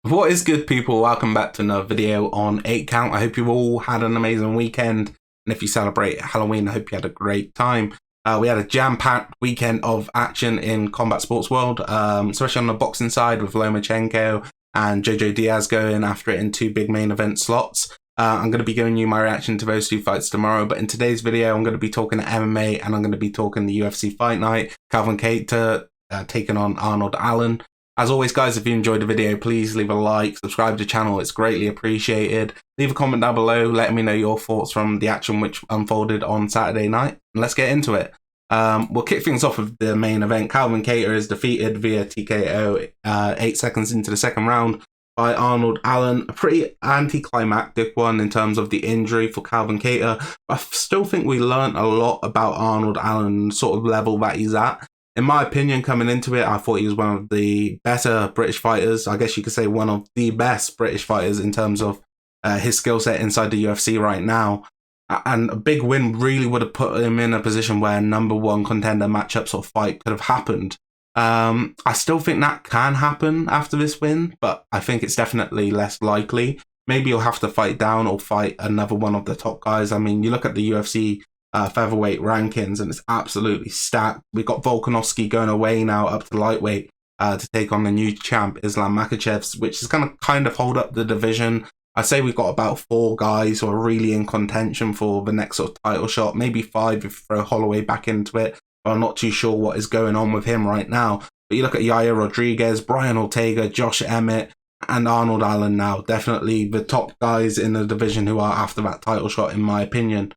What is good, people? Welcome back to another video on 8 Count. I hope you all had an amazing weekend. And if you celebrate Halloween, I hope you had a great time. We had a jam-packed weekend of action in combat sports world, especially on the boxing side with Lomachenko and Jojo Diaz going after it in two big main event slots. I'm going to be giving you my reaction to those two fights tomorrow, but in today's video, I'm going to be talking MMA and I'm going to be talking the UFC Fight Night, Calvin Kattar taking on Arnold Allen. As always, guys, if you enjoyed the video, please leave a like, subscribe to the channel, it's greatly appreciated. Leave a comment down below, letting me know your thoughts from the action which unfolded on Saturday night, and let's get into it. We'll kick things off with the main event. Calvin Kattar is defeated via TKO 8 seconds into the second round by Arnold Allen. A pretty anticlimactic one in terms of the injury for Calvin Kattar. I still think we learned a lot about Arnold Allen, sort of level that he's at. In my opinion, coming into it, I thought he was one of the better British fighters. I guess you could say one of the best British fighters in terms of his skill set inside the UFC right now. And a big win really would have put him in a position where number one contender matchup sort of fight could have happened. I still think that can happen after this win, but I think it's definitely less likely. Maybe he'll have to fight down or fight another one of the top guys. I mean, you look at the UFC featherweight rankings and it's absolutely stacked. We've got Volkanovski going away now up to lightweight to take on the new champ Islam Makhachev, which is going to kind of hold up the division. I say we've got about 4 guys who are really in contention for the next sort of title shot, maybe 5 if you throw Holloway back into it. But I'm not too sure what is going on with him right now. But you look at Yair Rodriguez, Brian Ortega, Josh Emmett, and Arnold Allen now. Definitely the top guys in the division who are after that title shot, in my opinion.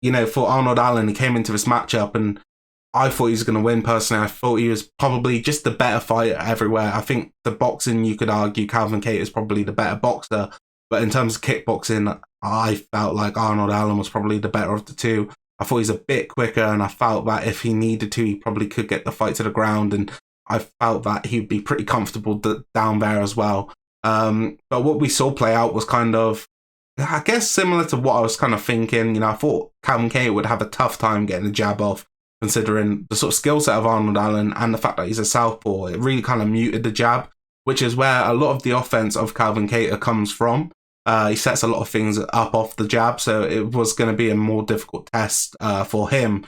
You know, for Arnold Allen, he came into this matchup and I thought he was going to win personally. I thought he was probably just the better fighter everywhere. I think the boxing, you could argue Calvin Kattar is probably the better boxer. But in terms of kickboxing, I felt like Arnold Allen was probably the better of the two. I thought he's a bit quicker and I felt that if he needed to, he probably could get the fight to the ground. And I felt that he'd be pretty comfortable down there as well. But what we saw play out was kind of, I guess, similar to what I was kind of thinking. You know, I thought Calvin Kattar would have a tough time getting the jab off, considering the sort of skill set of Arnold Allen and the fact that he's a southpaw. It really kind of muted the jab, which is where a lot of the offense of Calvin Kattar comes from. He sets a lot of things up off the jab, so it was going to be a more difficult test for him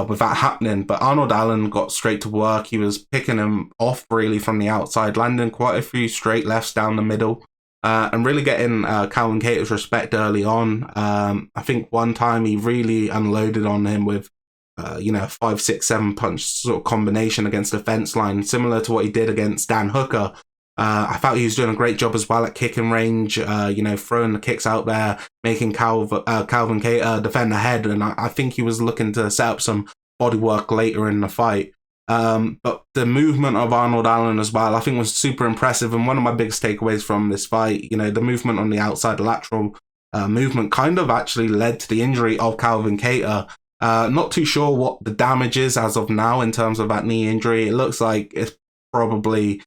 with that happening. But Arnold Allen got straight to work. He was picking him off really from the outside, landing quite a few straight lefts down the middle. And really getting Calvin Kattar's respect early on. I think one time he really unloaded on him with, you know, a 5, 6, 7 punch sort of combination against the fence line, similar to what he did against Dan Hooker. I felt he was doing a great job as well at kicking range, you know, throwing the kicks out there, making Calvin Kattar defend the head. And I think he was looking to set up some body work later in the fight. But the movement of Arnold Allen as well, I think was super impressive. And one of my biggest takeaways from this fight, you know, the movement on the outside, the lateral movement kind of actually led to the injury of Calvin Kattar. Not too sure what the damage is as of now in terms of that knee injury. It looks like it's probably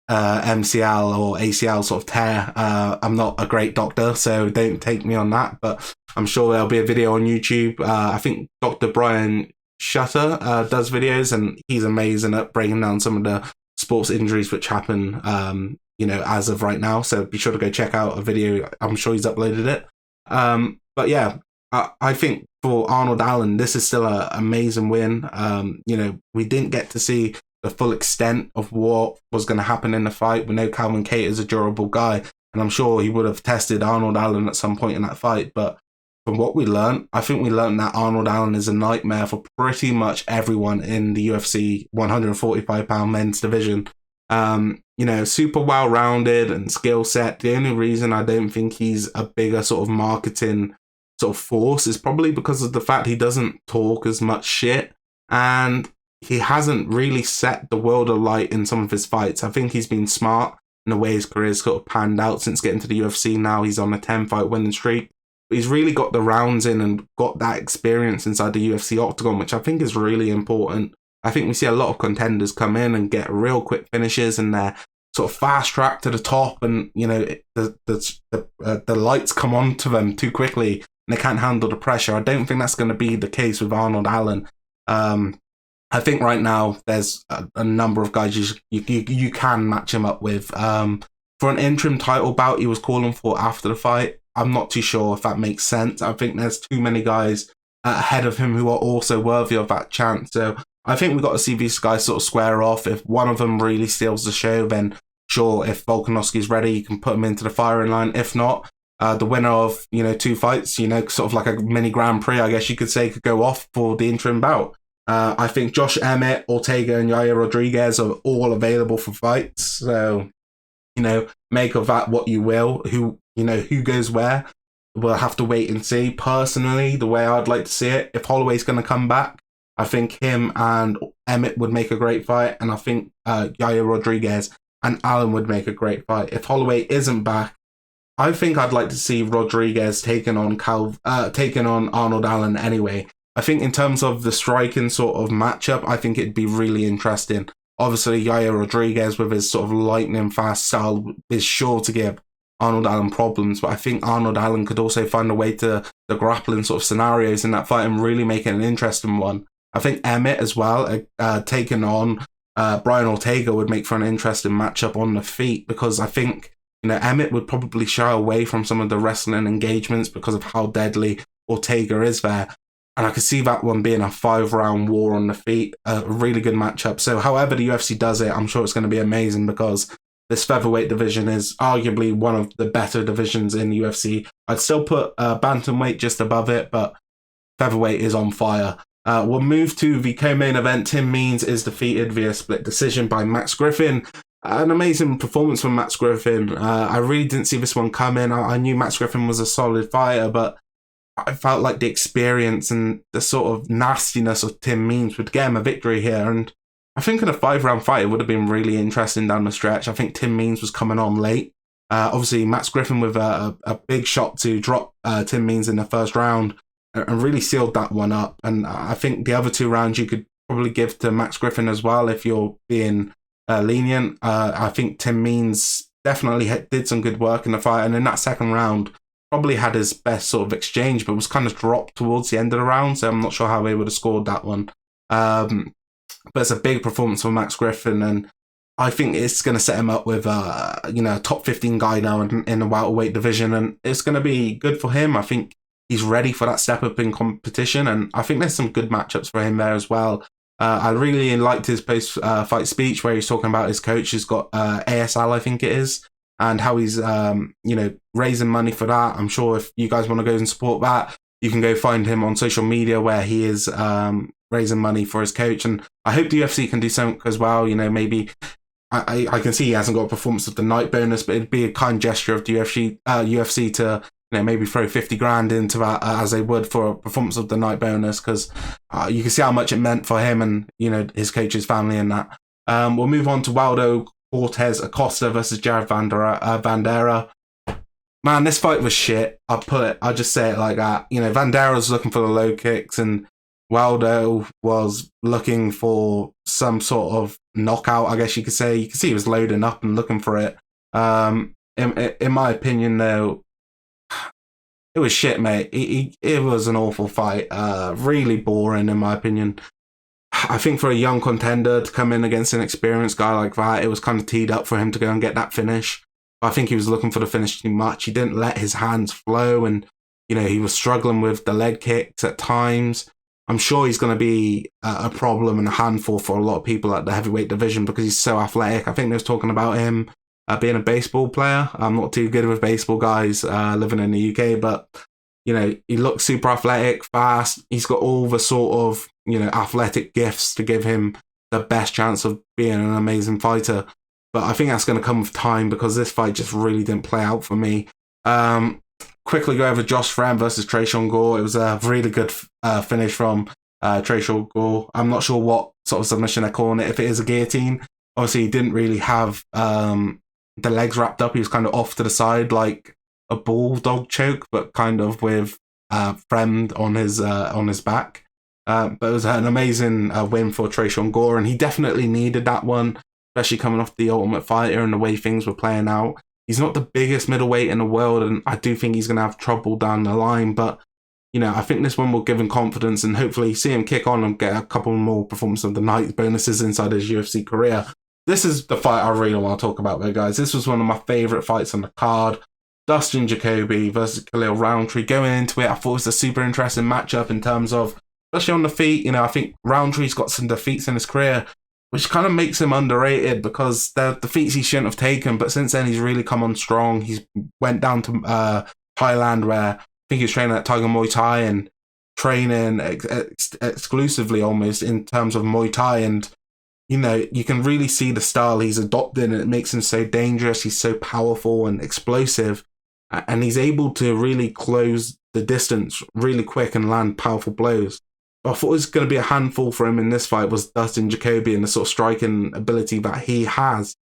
MCL or ACL sort of tear. I'm not a great doctor, so don't take me on that. But I'm sure there'll be a video on YouTube. I think Dr. Brian Shutter does videos and he's amazing at breaking down some of the sports injuries which happen you know, as of right now, so be sure to go check out a video. I'm sure he's uploaded it. But yeah, I think for Arnold Allen, this is still an amazing win. You know, we didn't get to see the full extent of what was going to happen in the fight. We know Calvin Kattar is a durable guy and I'm sure he would have tested Arnold Allen at some point in that fight, but from what we learned, I think we learned that Arnold Allen is a nightmare for pretty much everyone in the UFC 145-pound men's division. You know, super well-rounded and skill set. The only reason I don't think he's a bigger sort of marketing sort of force is probably because of the fact he doesn't talk as much shit and he hasn't really set the world alight in some of his fights. I think he's been smart in the way his career's sort of panned out since getting to the UFC. Now he's on a 10-fight winning streak. He's really got the rounds in and got that experience inside the UFC octagon, which I think is really important. I think we see a lot of contenders come in and get real quick finishes and they're sort of fast track to the top and, you know, the lights come on to them too quickly and they can't handle the pressure. I don't think that's going to be the case with Arnold Allen. I think right now there's a number of guys you can match him up with. For an interim title bout he was calling for after the fight, I'm not too sure if that makes sense. I think there's too many guys ahead of him who are also worthy of that chance. So I think we've got to see these guys sort of square off. If one of them really steals the show, then sure, if Volkanovski's ready, you can put him into the firing line. If not, the winner of, 2 fights, sort of like a mini Grand Prix, I guess you could say, could go off for the interim bout. I think Josh Emmett, Ortega, and Yair Rodriguez are all available for fights. So, make of that what you will. Who goes where, we'll have to wait and see. Personally, the way I'd like to see it, if Holloway's going to come back, I think him and Emmett would make a great fight, and I think Yair Rodriguez and Allen would make a great fight. If Holloway isn't back, I think I'd like to see Rodriguez taking on Arnold Allen anyway. I think in terms of the striking sort of matchup, I think it'd be really interesting. Obviously, Yair Rodriguez with his sort of lightning fast style is sure to give Arnold Allen problems, but I think Arnold Allen could also find a way to the grappling sort of scenarios in that fight and really make it an interesting one. I think Emmett as well, taking on Brian Ortega would make for an interesting matchup on the feet, because I think Emmett would probably shy away from some of the wrestling engagements because of how deadly Ortega is there. And I could see that one being a 5-round war on the feet, a really good matchup. So however the UFC does it, I'm sure it's going to be amazing, because this featherweight division is arguably one of the better divisions in the UFC. I'd still put bantamweight just above it, but featherweight is on fire. We'll move to the co-main event. Tim Means is defeated via split decision by Max Griffin. An amazing performance from Max Griffin. I really didn't see this one coming. I knew Max Griffin was a solid fighter, but I felt like the experience and the sort of nastiness of Tim Means would get him a victory here. And I think in a 5-round fight, it would have been really interesting down the stretch. I think Tim Means was coming on late. Obviously, Max Griffin with a big shot to drop Tim Means in the first round and really sealed that one up. And I think the other 2 rounds you could probably give to Max Griffin as well if you're being lenient. I think Tim Means definitely did some good work in the fight. And in that second round, probably had his best sort of exchange, but was kind of dropped towards the end of the round. So I'm not sure how he would have scored that one. But it's a big performance for Max Griffin, and I think it's going to set him up with a top 15 guy now in the welterweight division, and it's going to be good for him. I think he's ready for that step up in competition, and I think there's some good matchups for him there as well. I really liked his post-fight speech where he's talking about his coach who's got ASL, I think it is, and how he's raising money for that. I'm sure if you guys want to go and support that, you can go find him on social media where he is raising money for his coach. And I hope the UFC can do something as well. Maybe I can see he hasn't got a performance of the night bonus, but it'd be a kind gesture of the UFC to maybe throw 50 grand into that as they would for a performance of the night bonus, because you can see how much it meant for him and his coach's family and that. We'll move on to Waldo Cortez Acosta versus Jared Vanderaa. Man, this fight was shit. I'll just say it like that. Vanderaa was looking for the low kicks and Waldo was looking for some sort of knockout, I guess you could say. You can see he was loading up and looking for it. In my opinion, though, it was shit, mate. It was an awful fight. Really boring, in my opinion. I think for a young contender to come in against an experienced guy like that, it was kind of teed up for him to go and get that finish. I think he was looking for the finish too much. He didn't let his hands flow, and he was struggling with the leg kicks at times. I'm sure he's going to be a problem and a handful for a lot of people at the heavyweight division because he's so athletic. I think they was talking about him being a baseball player. I'm not too good with baseball guys living in the UK, but he looks super athletic, fast. He's got all the sort of athletic gifts to give him the best chance of being an amazing fighter. But I think that's going to come with time because this fight just really didn't play out for me. Quickly go over Josh Friend versus Tresean Gore. It was a really good finish from Tresean Gore. I'm not sure what sort of submission they're calling it. If it is a guillotine, obviously he didn't really have the legs wrapped up. He was kind of off to the side like a bulldog choke, but kind of with Friend on his back. But it was an amazing win for Tresean Gore, and he definitely needed that one, especially coming off the Ultimate Fighter and the way things were playing out. He's not the biggest middleweight in the world, and I do think he's going to have trouble down the line, but I think this one will give him confidence and hopefully see him kick on and get a couple more performance of the night bonuses inside his UFC career. This is the fight I really want to talk about though, guys. This was one of my favourite fights on the card. Dustin Jacoby versus Khalil Roundtree. Going into it, I thought it was a super interesting matchup in terms of, especially on the feet, I think Roundtree's got some defeats in his career, which kind of makes him underrated because they're defeats he shouldn't have taken, but since then he's really come on strong. He's went down to Thailand where I think he was training at Tiger Muay Thai and training exclusively almost in terms of Muay Thai, and you can really see the style he's adopted and it makes him so dangerous. He's so powerful and explosive, and he's able to really close the distance really quick and land powerful blows. I thought it was going to be a handful for him in this fight was Dustin Jacoby and the sort of striking ability that he has.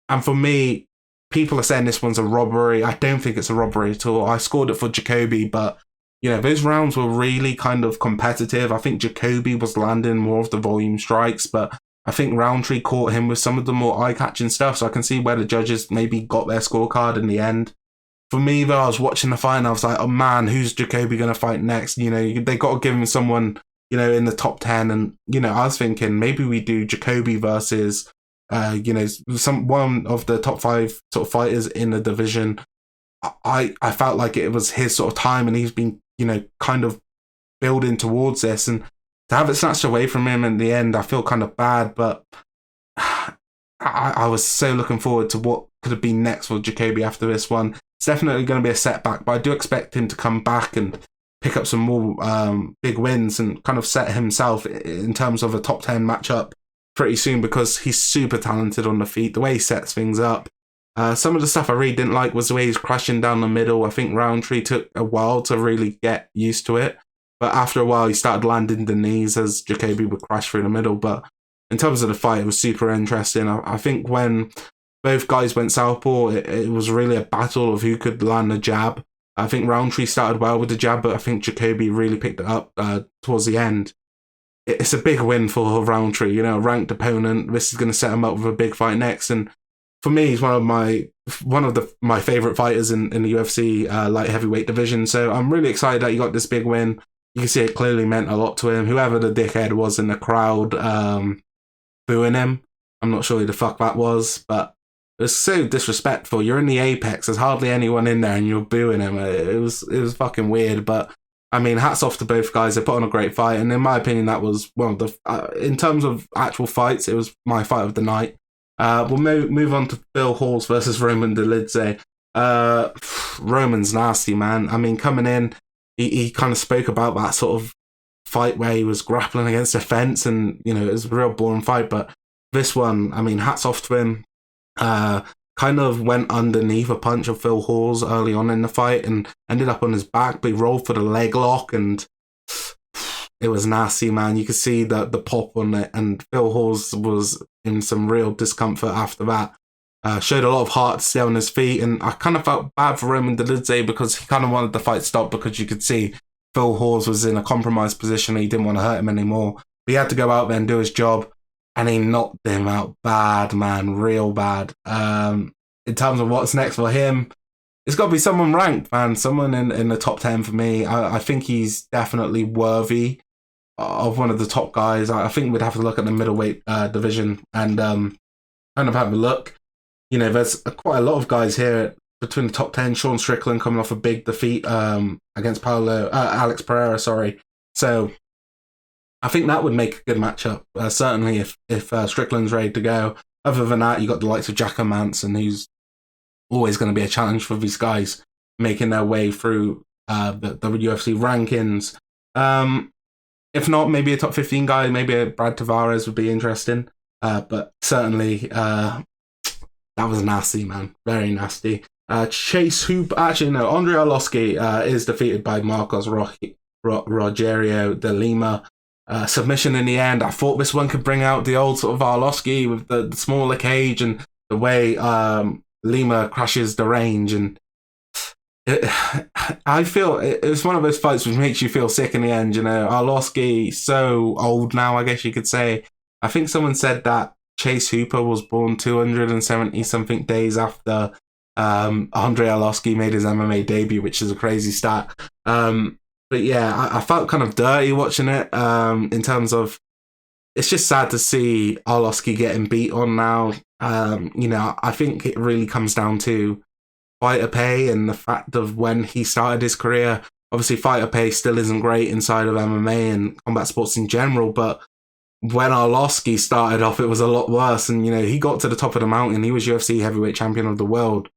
And for me, people are saying this one's a robbery. I don't think it's a robbery at all. I scored it for Jacoby, but those rounds were really kind of competitive. I think Jacoby was landing more of the volume strikes, but I think Roundtree caught him with some of the more eye-catching stuff, so I can see where the judges maybe got their scorecard in the end. For me, though, I was watching the fight and I was like, oh man, who's Jacoby going to fight next? They got to give him someone, in the top 10. And, I was thinking maybe we do Jacoby versus, one of the top 5 sort of fighters in the division. I felt like it was his sort of time and he's been, kind of building towards this. And to have it snatched away from him in the end, I feel kind of bad, but I was so looking forward to what could have been next for Jacoby after this one. It's definitely going to be a setback, but I do expect him to come back and pick up some more big wins and kind of set himself in terms of a top 10 matchup pretty soon because he's super talented on the feet, the way he sets things up. Some of the stuff I really didn't like was the way he's crashing down the middle. I think Roundtree took a while to really get used to it. But after a while, he started landing the knees as Jacoby would crash through the middle. But in terms of the fight, it was super interesting. I think when both guys went southpaw, it was really a battle of who could land a jab. I think Roundtree started well with the jab, but I think Jacoby really picked it up towards the end. It's a big win for Roundtree, a ranked opponent. This is going to set him up with a big fight next. And for me, he's one of my favorite fighters in the UFC light heavyweight division. So I'm really excited that he got this big win. You can see it clearly meant a lot to him. Whoever the dickhead was in the crowd booing him, I'm not sure who the fuck that was, but it was so disrespectful. You're in the apex. There's hardly anyone in there, and you're booing him. It was fucking weird. But I mean, hats off to both guys. They put on a great fight, and in my opinion, that was one of the. In terms of actual fights, it was my fight of the night. We'll move on to Phil Hawes versus Roman Dolidze. Roman's nasty, man. I mean, coming in, he kind of spoke about that sort of fight where he was grappling against a fence, and it was a real boring fight. But this one, I mean, hats off to him. Kind of went underneath a punch of Phil Hawes early on in the fight and ended up on his back, but he rolled for the leg lock and it was nasty, man. You could see the pop on it, and Phil Hawes was in some real discomfort after that. Showed a lot of heart to stay on his feet, and I kind of felt bad for Roman Dolidze because he kind of wanted the fight to stop because you could see Phil Hawes was in a compromised position and he didn't want to hurt him anymore. But he had to go out there and do his job. And he knocked him out bad, man, real bad. In terms of what's next for him, it's got to be someone ranked, man. Someone in the top 10 for me. I think he's definitely worthy of one of the top guys. I think we'd have to look at the middleweight division and kind of have a look. There's quite a lot of guys here between the top 10. Sean Strickland coming off a big defeat against Alex Pereira, sorry. So I think that would make a good matchup, certainly if Strickland's ready to go. Other than that, you got the likes of Jacko Manson, who's always going to be a challenge for these guys making their way through the UFC rankings. If not, maybe a top 15 guy, maybe a Brad Tavares would be interesting. But certainly, that was nasty, man. Very nasty. Chase Hoop, actually no, Andrei Arlovski is defeated by Marcos Rogerio de Lima. Submission in the end. I thought this one could bring out the old sort of Arlovski with the smaller cage and the way Lima crashes the range, and I feel it's one of those fights which makes you feel sick in the end. Arlovski so old now, I guess you could say. I think someone said that Chase Hooper was born 270 something days after Andrei Arlovski made his MMA debut, which is a crazy stat. But yeah, I felt kind of dirty watching it. In terms of, it's just sad to see Arlovski getting beat on now. You know, I think it really comes down to fighter pay and the fact of when he started his career. Obviously, fighter pay still isn't great inside of MMA and combat sports in general, but when Arlovski started off, it was a lot worse. And, you know, he got to the top of the mountain. He was UFC heavyweight champion of the world,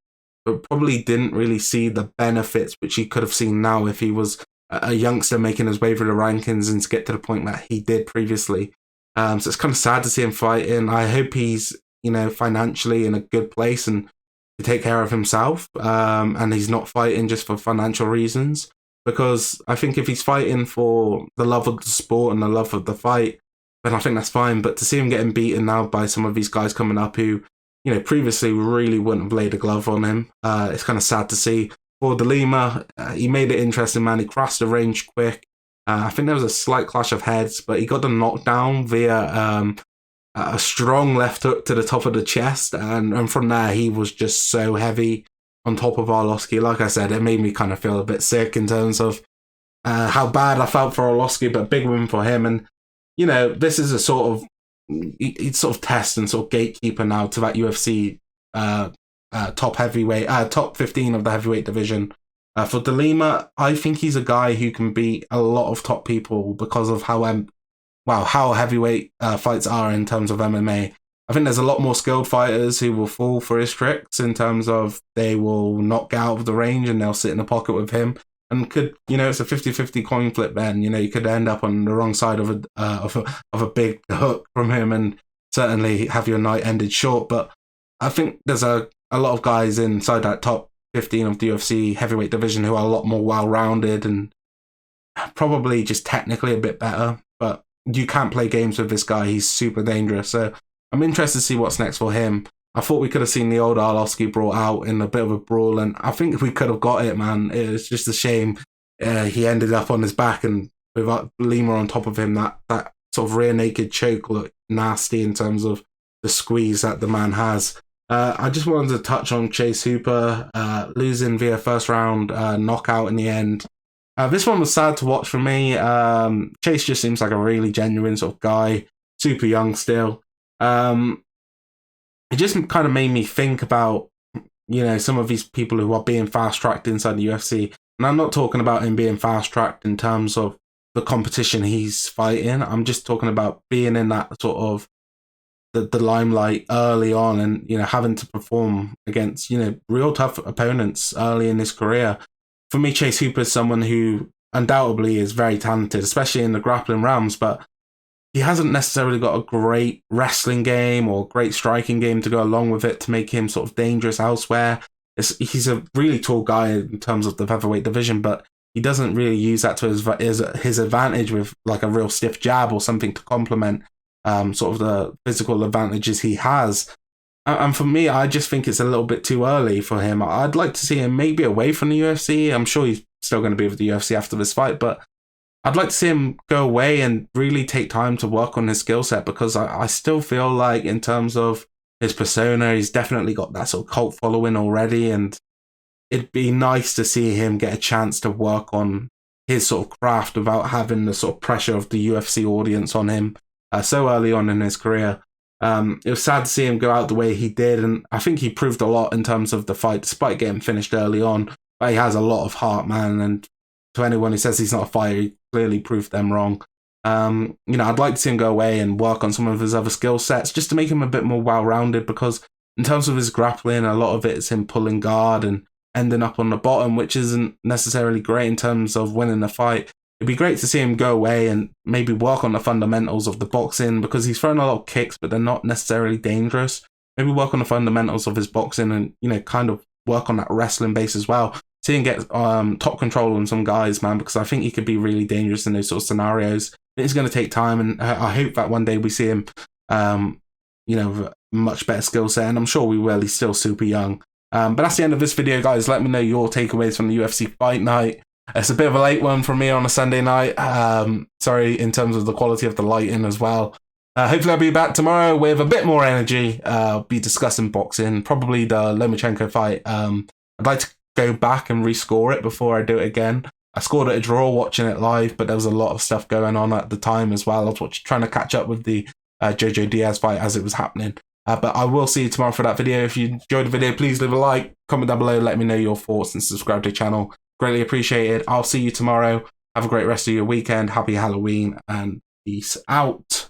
but probably didn't really see the benefits which he could have seen now if he was a youngster making his way through the rankings and to get to the point that he did previously. So it's kind of sad to see him fighting. I hope he's, you know, financially in a good place and to take care of himself. And he's not fighting just for financial reasons. Because I think if he's fighting for the love of the sport and the love of the fight, then I think that's fine. But to see him getting beaten now by some of these guys coming up who, you know, previously really wouldn't have laid a glove on him, it's kind of sad to see. For De Lima, he made it interesting, man. He crossed the range quick. I think there was a slight clash of heads, but he got the knockdown via a strong left hook to the top of the chest. And from there, he was just so heavy on top of Arlovski. Like I said, it made me kind of feel a bit sick in terms of how bad I felt for Arlovski, but big win for him. And, you know, this is a sort of, it's sort of test and sort of gatekeeper now to that UFC top heavyweight, top 15 of the heavyweight division. For De Lima, I think he's a guy who can beat a lot of top people because of how heavyweight fights are in terms of MMA. I think there's a lot more skilled fighters who will fall for his tricks in terms of they will not get out of the range and they'll sit in the pocket with him. And could, you know, it's a 50-50 coin flip then. You know, you could end up on the wrong side of a big hook from him and certainly have your night ended short. But I think there's a lot of guys inside that top 15 of the UFC heavyweight division who are a lot more well-rounded and probably just technically a bit better. But you can't play games with this guy. He's super dangerous. So I'm interested to see what's next for him. I thought we could have seen the old Arlovski brought out in a bit of a brawl, and I think we could have got it, man. It's just a shame he ended up on his back, and with Lima on top of him, that sort of rear naked choke looked nasty in terms of the squeeze that the man has. I just wanted to touch on Chase Hooper losing via first round knockout in the end. This one was sad to watch for me. Chase just seems like a really genuine sort of guy, super young still. It just kind of made me think about, you know, some of these people who are being fast-tracked inside the UFC. And I'm not talking about him being fast-tracked in terms of the competition he's fighting. I'm just talking about being in that sort of the limelight early on and, you know, having to perform against, you know, real tough opponents early in his career. For me, Chase Hooper is someone who undoubtedly is very talented, especially in the grappling realms, but he hasn't necessarily got a great wrestling game or great striking game to go along with it to make him sort of dangerous elsewhere. He's a really tall guy in terms of the featherweight division, but he doesn't really use that to his advantage with like a real stiff jab or something to complement sort of the physical advantages he has. And for me, I just think it's a little bit too early for him. I'd like to see him maybe away from the UFC. I'm sure he's still going to be with the UFC after this fight, but I'd like to see him go away and really take time to work on his skill set, because I still feel like in terms of his persona, he's definitely got that sort of cult following already, and it'd be nice to see him get a chance to work on his sort of craft without having the sort of pressure of the UFC audience on him so early on in his career. It was sad to see him go out the way he did, and I think he proved a lot in terms of the fight, despite getting finished early on. But he has a lot of heart, man, and to anyone who says he's not a fighter, he clearly proved them wrong. You know, I'd like to see him go away and work on some of his other skill sets just to make him a bit more well-rounded, because in terms of his grappling, a lot of it is him pulling guard and ending up on the bottom, which isn't necessarily great in terms of winning a fight. It'd be great to see him go away and maybe work on the fundamentals of the boxing, because he's throwing a lot of kicks, but they're not necessarily dangerous. Maybe work on the fundamentals of his boxing and, you know, kind of work on that wrestling base as well. See him get top control on some guys, man, because I think he could be really dangerous in those sort of scenarios. It's going to take time, and I hope that one day we see him, you know, with a much better skill set, and I'm sure we will. He's still super young. But that's the end of this video, guys. Let me know your takeaways from the UFC fight night. It's a bit of a late one for me on a Sunday night. Sorry, in terms of the quality of the lighting as well. Hopefully I'll be back tomorrow with a bit more energy. I'll be discussing boxing, probably the Lomachenko fight. I'd like to go back and rescore it before I do it again. I scored at a draw watching it live, but there was a lot of stuff going on at the time as well. I was trying to catch up with the Jojo Diaz fight as it was happening. But I will see you tomorrow for that video. If you enjoyed the video, please leave a like, comment down below, let me know your thoughts, and subscribe to the channel. Greatly appreciated. I'll see you tomorrow. Have a great rest of your weekend. Happy Halloween, and peace out.